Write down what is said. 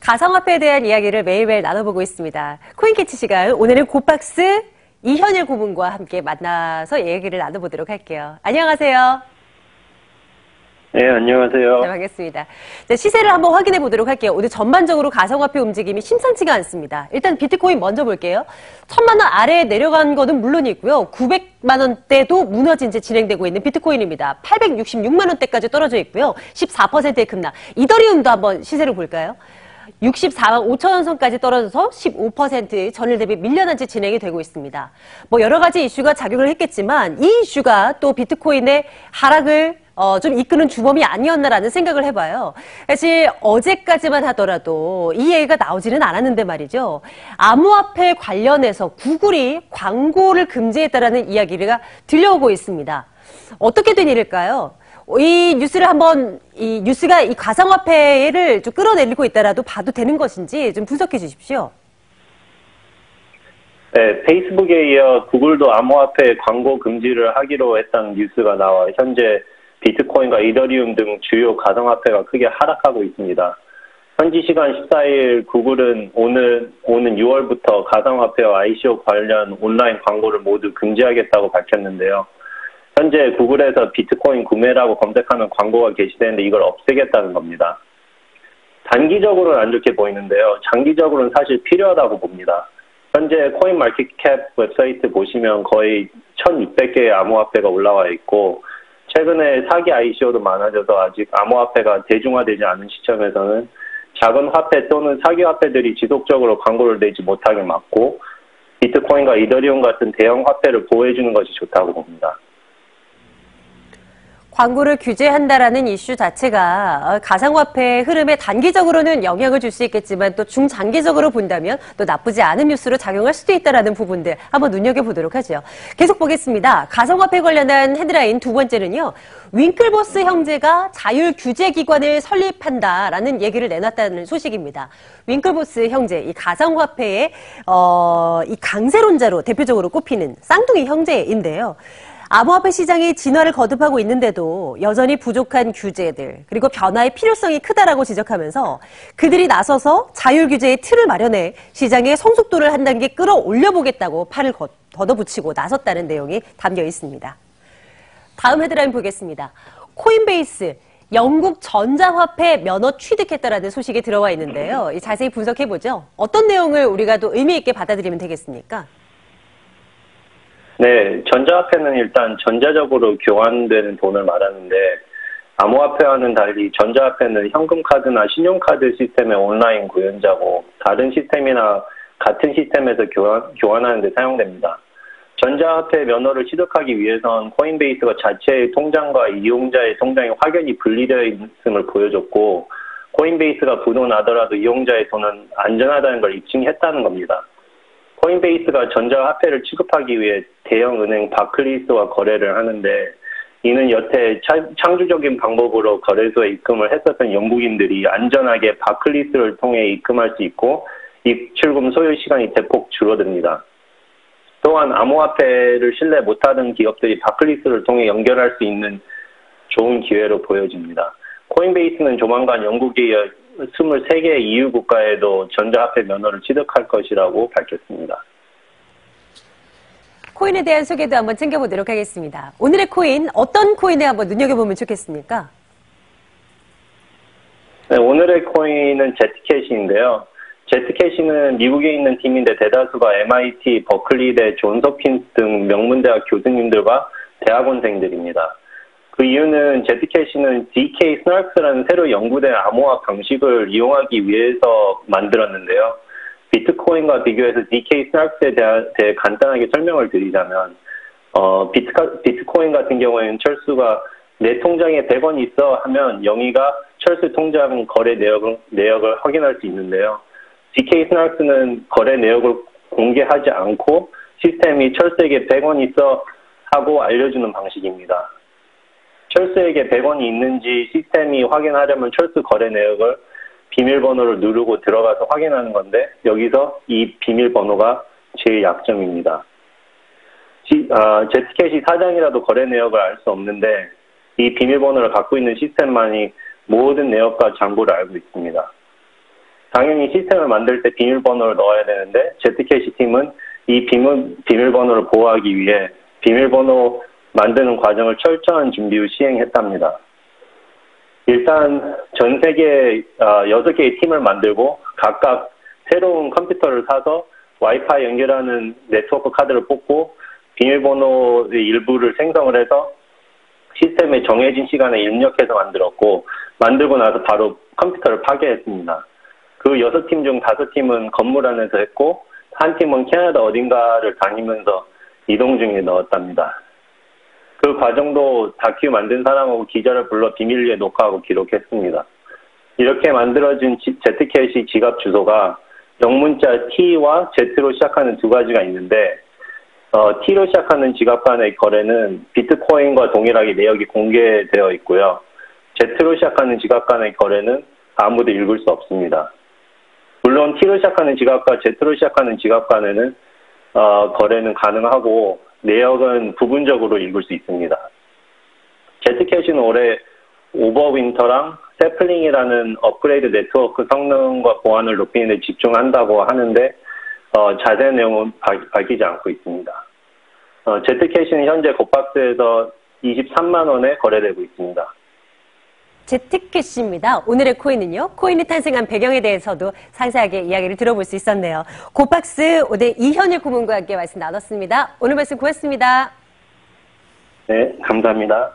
가상화폐에 대한 이야기를 매일매일 나눠보고 있습니다. 코인캐치 시간, 오늘은 고박스 이현일 고문과 함께 만나서 얘기를 나눠보도록 할게요. 안녕하세요. 네, 안녕하세요. 네, 반갑습니다. 자, 시세를 한번 확인해 보도록 할게요. 오늘 전반적으로 가상화폐 움직임이 심상치가 않습니다. 일단 비트코인 먼저 볼게요. 1000만 원 아래에 내려간 거는 물론이고요. 900만 원대도 무너진 채 진행되고 있는 비트코인입니다. 866만 원대까지 떨어져 있고요. 14%의 급락. 이더리움도 한번 시세를 볼까요? 64만 5천 원 선까지 떨어져서 15% 전일 대비 밀려난 채 진행이 되고 있습니다. 뭐 여러 가지 이슈가 작용을 했겠지만 이 이슈가 또 비트코인의 하락을 좀 이끄는 주범이 아니었나라는 생각을 해봐요. 사실 어제까지만 하더라도 이 얘기가 나오지는 않았는데 말이죠. 암호화폐 관련해서 구글이 광고를 금지했다라는 이야기가 들려오고 있습니다. 어떻게 된 일일까요? 이 뉴스를 한번, 이 뉴스가 이 가상화폐를 좀 끌어내리고 있다라도 봐도 되는 것인지 좀 분석해 주십시오. 네, 페이스북에 이어 구글도 암호화폐 광고 금지를 하기로 했다는 뉴스가 나와 현재 비트코인과 이더리움 등 주요 가상화폐가 크게 하락하고 있습니다. 현지 시간 14일 구글은 오는 6월부터 가상화폐와 ICO 관련 온라인 광고를 모두 금지하겠다고 밝혔는데요. 현재 구글에서 비트코인 구매라고 검색하는 광고가 게시되는데 이걸 없애겠다는 겁니다. 단기적으로는 안 좋게 보이는데요. 장기적으로는 사실 필요하다고 봅니다. 현재 코인마켓캡 웹사이트 보시면 거의 1,600개의 암호화폐가 올라와 있고 최근에 사기 ICO도 많아져서 아직 암호화폐가 대중화되지 않은 시점에서는 작은 화폐 또는 사기 화폐들이 지속적으로 광고를 내지 못하게 막고 비트코인과 이더리움 같은 대형 화폐를 보호해주는 것이 좋다고 봅니다. 광고를 규제한다라는 이슈 자체가 가상화폐 흐름에 단기적으로는 영향을 줄 수 있겠지만 또 중장기적으로 본다면 또 나쁘지 않은 뉴스로 작용할 수도 있다라는 부분들 한번 눈여겨보도록 하죠. 계속 보겠습니다. 가상화폐 관련한 헤드라인 두 번째는요. 윙클보스 형제가 자율규제기관을 설립한다라는 얘기를 내놨다는 소식입니다. 윙클보스 형제, 이 가상화폐의 이 강세론자로 대표적으로 꼽히는 쌍둥이 형제인데요. 암호화폐 시장이 진화를 거듭하고 있는데도 여전히 부족한 규제들 그리고 변화의 필요성이 크다라고 지적하면서 그들이 나서서 자율규제의 틀을 마련해 시장의 성숙도를 한 단계 끌어올려보겠다고 팔을 걷어붙이고 나섰다는 내용이 담겨 있습니다. 다음 헤드라인 보겠습니다. 코인베이스, 영국 전자화폐 면허 취득했다라는 소식이 들어와 있는데요. 자세히 분석해보죠. 어떤 내용을 우리가 또 의미 있게 받아들이면 되겠습니까? 네, 전자화폐는 일단 전자적으로 교환되는 돈을 말하는데 암호화폐와는 달리 전자화폐는 현금카드나 신용카드 시스템의 온라인 구현자고 다른 시스템이나 같은 시스템에서 교환하는 데 사용됩니다. 전자화폐 면허를 취득하기 위해선 코인베이스가 자체의 통장과 이용자의 통장이 확연히 분리되어 있음을 보여줬고 코인베이스가 부도나더라도 이용자의 돈은 안전하다는 걸 입증했다는 겁니다. 코인베이스가 전자화폐를 취급하기 위해 대형은행 바클리스와 거래를 하는데 이는 여태 창조적인 방법으로 거래소에 입금을 했었던 영국인들이 안전하게 바클리스를 통해 입금할 수 있고 입출금 소요 시간이 대폭 줄어듭니다. 또한 암호화폐를 신뢰 못하던 기업들이 바클리스를 통해 연결할 수 있는 좋은 기회로 보여집니다. 코인베이스는 조만간 영국에 이어 23개 EU 국가에도 전자화폐 면허를 취득할 것이라고 밝혔습니다. 코인에 대한 소개도 한번 챙겨보도록 하겠습니다. 오늘의 코인, 어떤 코인에 한번 눈여겨보면 좋겠습니까? 네, 오늘의 코인은 제트캐시인데요. 제트캐시는 미국에 있는 팀인데 대다수가 MIT, 버클리대, 존스홉킨스 등 명문대학 교수님들과 대학원생들입니다. 그 이유는 제트캐시는 DK 스나크스라는 새로 연구된 암호화 방식을 이용하기 위해서 만들었는데요. 비트코인과 비교해서 DK 스나크스에 대해 간단하게 설명을 드리자면 비트코인 같은 경우에는 철수가 내 통장에 100원이 있어 하면 영희가 철수 통장 거래 내역을 확인할 수 있는데요. DK 스나크스는 거래 내역을 공개하지 않고 시스템이 철수에게 100원이 있어 하고 알려주는 방식입니다. 철수에게 100원이 있는지 시스템이 확인하려면 철수 거래 내역을 비밀번호를 누르고 들어가서 확인하는 건데 여기서 이 비밀번호가 제일 약점입니다. 제트캐시 사장이라도 거래 내역을 알 수 없는데 이 비밀번호를 갖고 있는 시스템만이 모든 내역과 정보를 알고 있습니다. 당연히 시스템을 만들 때 비밀번호를 넣어야 되는데 Zcash 팀은 이 비밀번호를 보호하기 위해 비밀번호 만드는 과정을 철저한 준비 후 시행했답니다. 일단 전 세계 6개의 팀을 만들고 각각 새로운 컴퓨터를 사서 와이파이 연결하는 네트워크 카드를 뽑고 비밀번호의 일부를 생성을 해서 시스템에 정해진 시간에 입력해서 만들었고, 만들고 나서 바로 컴퓨터를 파괴했습니다. 그 6팀 중 5팀은 건물 안에서 했고, 한 팀은 캐나다 어딘가를 다니면서 이동 중에 넣었답니다. 그 과정도 다큐 만든 사람하고 기자를 불러 비밀리에 녹화하고 기록했습니다. 이렇게 만들어진 Zcash 지갑 주소가 영문자 T와 Z로 시작하는 두 가지가 있는데, T로 시작하는 지갑 간의 거래는 비트코인과 동일하게 내역이 공개되어 있고요. Z로 시작하는 지갑 간의 거래는 아무도 읽을 수 없습니다. 물론 T로 시작하는 지갑과 Z로 시작하는 지갑 간에는 거래는 가능하고 내역은 부분적으로 읽을 수 있습니다. Zcash는 올해 오버윈터랑 세플링이라는 업그레이드 네트워크 성능과 보안을 높이는 데 집중한다고 하는데 자세한 내용은 밝히지 않고 있습니다. Zcash는 현재 곱박스에서 23만 원에 거래되고 있습니다. Zcash입니다. 오늘의 코인은요. 코인이 탄생한 배경에 대해서도 상세하게 이야기를 들어볼 수 있었네요. 고박스 5대 이현일 고문과 함께 말씀 나눴습니다. 오늘 말씀 고맙습니다. 네, 감사합니다.